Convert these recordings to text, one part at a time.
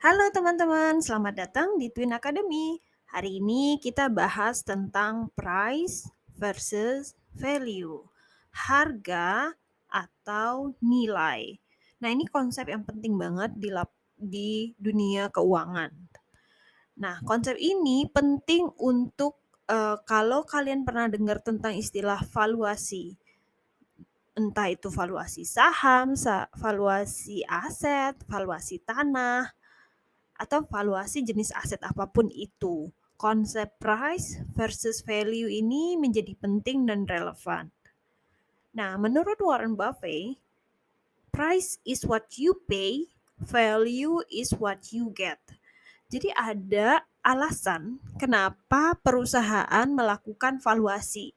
Halo teman-teman, selamat datang di Twin Academy. Hari ini kita bahas tentang price versus value. Harga atau nilai. Nah, ini konsep yang penting banget di dunia keuangan. Nah, konsep ini penting untuk kalau kalian pernah dengar tentang istilah valuasi, entah itu valuasi saham, valuasi aset, valuasi tanah, atau valuasi jenis aset apapun itu. Konsep price versus value ini menjadi penting dan relevan. Nah, menurut Warren Buffett, price is what you pay, value is what you get. Jadi ada alasan kenapa perusahaan melakukan valuasi.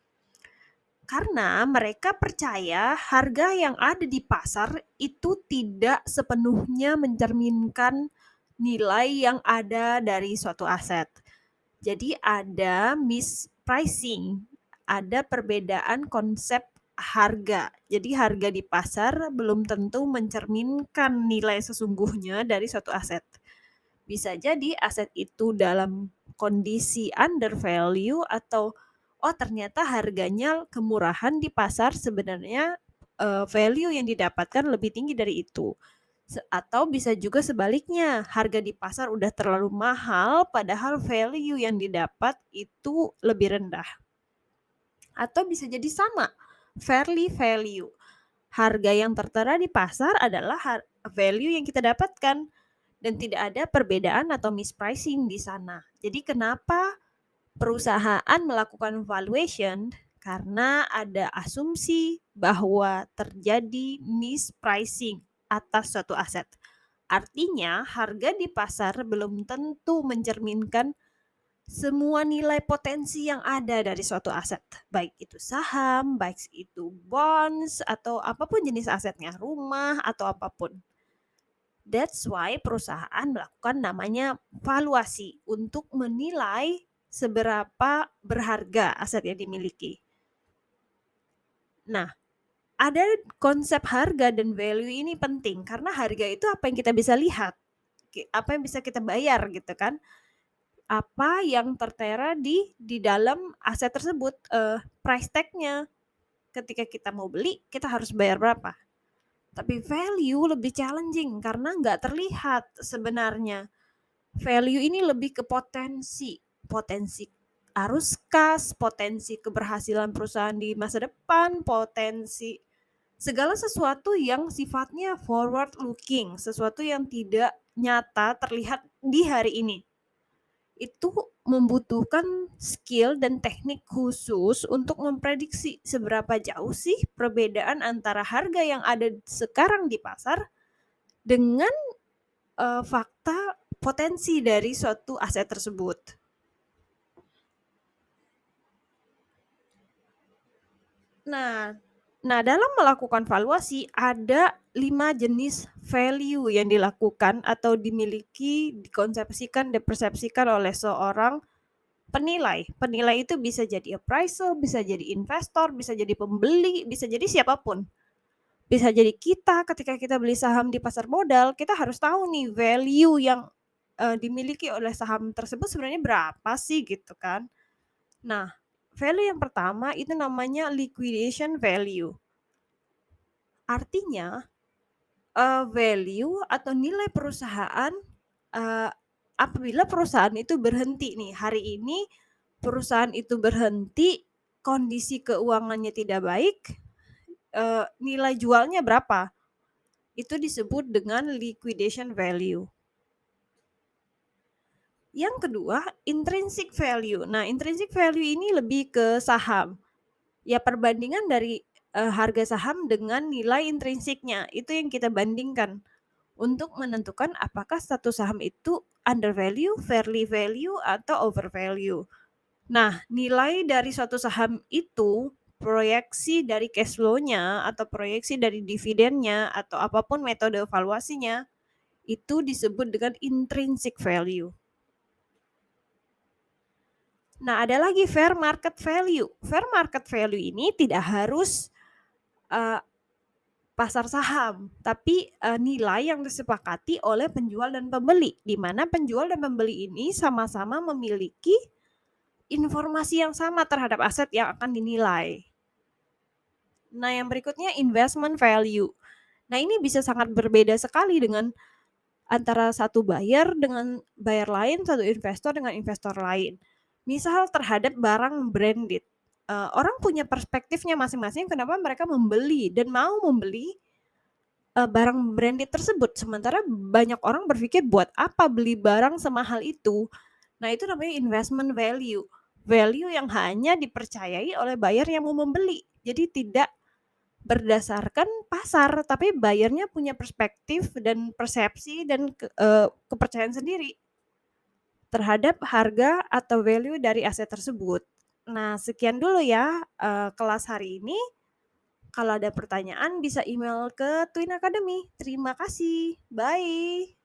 Karena mereka percaya harga yang ada di pasar itu tidak sepenuhnya mencerminkan nilai yang ada dari suatu aset. Jadi ada mispricing, ada perbedaan konsep harga. Jadi harga di pasar belum tentu mencerminkan nilai sesungguhnya dari suatu aset. Bisa jadi aset itu dalam kondisi under value atau oh ternyata harganya kemurahan di pasar sebenarnya value yang didapatkan lebih tinggi dari itu. Atau bisa juga sebaliknya, harga di pasar udah terlalu mahal padahal value yang didapat itu lebih rendah. Atau bisa jadi sama, fairly value. Harga yang tertera di pasar adalah value yang kita dapatkan dan tidak ada perbedaan atau mispricing di sana. Jadi kenapa perusahaan melakukan valuation? Karena ada asumsi bahwa terjadi mispricing atas suatu aset. Artinya, harga di pasar belum tentu mencerminkan semua nilai potensi yang ada dari suatu aset, baik itu saham, baik itu bonds, atau apapun jenis asetnya, rumah, atau apapun. That's why perusahaan melakukan namanya valuasi untuk menilai seberapa berharga aset yang dimiliki. Nah, ada konsep harga dan value ini penting karena harga itu apa yang kita bisa lihat, apa yang bisa kita bayar gitu kan. Apa yang tertera di dalam aset tersebut, price tag-nya. Ketika kita mau beli, kita harus bayar berapa. Tapi value lebih challenging karena nggak terlihat sebenarnya. Value ini lebih ke potensi, potensi arus kas, potensi keberhasilan perusahaan di masa depan, potensi segala sesuatu yang sifatnya forward looking, sesuatu yang tidak nyata terlihat di hari ini. Itu membutuhkan skill dan teknik khusus untuk memprediksi seberapa jauh sih perbedaan antara harga yang ada sekarang di pasar dengan fakta potensi dari suatu aset tersebut. Nah, dalam melakukan valuasi ada 5 jenis value yang dilakukan atau dimiliki, dikonsepsikan, dipersepsikan oleh seorang penilai. Penilai itu bisa jadi appraisal, bisa jadi investor, bisa jadi pembeli, bisa jadi siapapun. Bisa jadi kita ketika kita beli saham di pasar modal, kita harus tahu nih value yang dimiliki oleh saham tersebut sebenarnya berapa sih gitu kan. Nah, value yang pertama itu namanya liquidation value. Artinya, value atau nilai perusahaan, apabila perusahaan itu berhenti nih, hari ini perusahaan itu berhenti, kondisi keuangannya tidak baik, nilai jualnya berapa? Itu disebut dengan liquidation value. Yang kedua, intrinsic value. Nah, intrinsic value ini lebih ke saham. Ya perbandingan dari, harga saham dengan nilai intrinsiknya, itu yang kita bandingkan untuk menentukan apakah satu saham itu under value, fairly value, atau over value. Nah, nilai dari suatu saham itu, proyeksi dari cash flow-nya atau proyeksi dari dividennya atau apapun metode valuasinya, itu disebut dengan intrinsic value. Nah, ada lagi fair market value. Fair market value ini tidak harus, pasar saham, tapi, nilai yang disepakati oleh penjual dan pembeli, di mana penjual dan pembeli ini sama-sama memiliki informasi yang sama terhadap aset yang akan dinilai. Nah, yang berikutnya investment value. Nah, ini bisa sangat berbeda sekali dengan antara satu buyer dengan buyer lain, satu investor dengan investor lain. Misal terhadap barang branded, orang punya perspektifnya masing-masing kenapa mereka membeli dan mau membeli, barang branded tersebut, sementara banyak orang berpikir, "Buat apa beli barang semahal itu?" Nah, itu namanya investment value, value yang hanya dipercayai oleh buyer yang mau membeli. Jadi tidak berdasarkan pasar, tapi buyer-nya punya perspektif dan persepsi dan kepercayaan sendiri terhadap harga atau value dari aset tersebut. Nah, sekian dulu ya, kelas hari ini. Kalau ada pertanyaan bisa email ke Twin Academy. Terima kasih, bye.